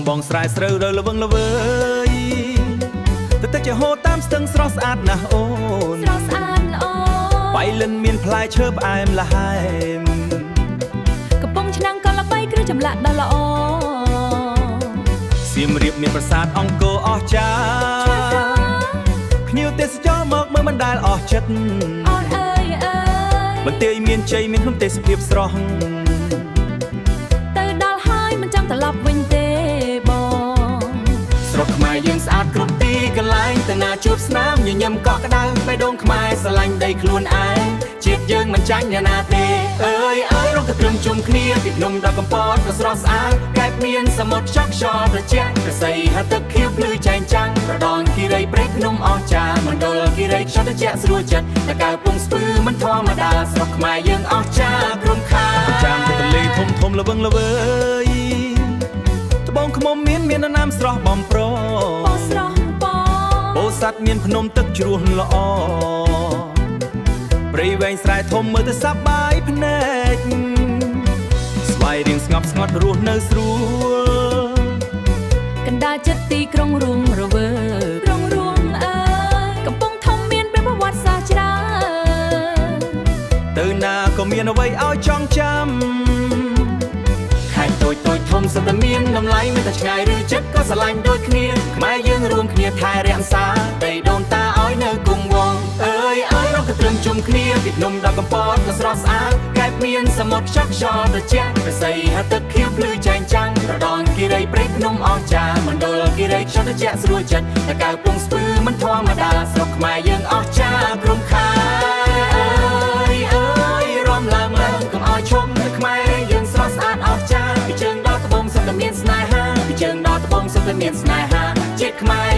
បងស្រែស្រូវរើលវឹងល្វើយទឹកជាហូរតាមស្ទឹងស្រស់ស្អាតណាស់អូនស្រស់ស្អាតល្អបៃលិនមានផ្លែឈើផ្អែមល្ហែមកំពង់ឆ្នាំងក៏ល្បីគ្រឿងចម្លាក់ដ៏ល្អសៀមរាបមានប្រាសាទអង្គរអស្ចារ្យភ្ញៀវទេសចរមកមើលមិនដែលអស់ចិត្តអូនអើយបន្ទាយមានជ័យមានក្នុងទេសភាពស្រស់ទៅដល់ហើយមិនចាំត្រឡប់វិញទេបងស្រុកខ្មែរយើងស្អាតគ្រប់ទីកន្លែងទៅណាជួបស្នាមញញឹមកក់ក្ដៅបេះដូងខ្មែរស្រឡាញ់ដីខ្លួនឯងជាតិយើងមិនចាញ់អ្នកណាទេអើយរកទៅត្រឹមជុំគ្នាពីភ្នំដល់កំពតក៏ស្រស់ស្អាតកែបមានសមុទ្រចកខ្យល់ត្រជាក់កសីហទឹកខៀវភ្លឺចែងចាំងរដងគិរីព្រៃភ្នំអស្ចារ្យមណ្ឌលគិរីខ្យល់ត្រជាក់ស្រួលចិត្តតកៅពងស្ពឺមិនធម្មតាស្រុកខ្មែរយើងអស្ចារ្យក្រុមខាចាំទន្លេធំធំល្វឹងល្វើយត្បូងឃ្មុំមានដំណាំស្រស់បំប្រពោស្រស់ពោធិ៍សាត់មានភ្នំទឹកជ្រោះល្អព្រៃវែងស្រែធំមើលទៅសប្បាយភ្នែកស្វាយរៀងស្ងប់ស្ងាត់រស់នៅស្រួលកណ្ដាលចិត្តទីក្រុងរួមរវើក្រុងរួមអើយកំពង់ធំមានប្រវត្តិសាស្ត្រច្រើនទៅណាក៏មានអ្វីឲ្យចងចាំខេត្តតូចធំសុទ្ធតែមានតម្លៃមិនតែឆ្ងាយឬចិត្តក៏ស្រឡាញ់ដូចគ្នាខ្មែរយើងរួមគ្នាថែរក្សាដីដូនតាឲ្យនៅគង់វង្សអើយរកទៅត្រឹមជុំគ្នាពីភ្នំដល់កំពតក៏ស្រស់ស្អាតកែបមានសមុទ្រខ្យល់ខ្យល់ត្រជាក់កសីហទឹកខៀវភ្លឺចែងចាំងរដងគិរីព្រៃភ្នំអស្ចារ្យមណ្ឌលគិរីខ្យល់ត្រជាក់ស្រួលចិត្តតកៅពងស្ពឺមិនធម្មតាស្រុកខ្មែរយើងអស្ចារ្យក្រុមខារំឡើងកុំឲ្យឈប់នៅខ្មែរយើងស្រស់ស្អាតអស្ចារ្យពីជើងដល់ត្បូងសុទ្ធតែមានស្នេហាពីជើងដល់ត្បូងសុទ្ធតែមានស្នេហាជាតិខ្មែរ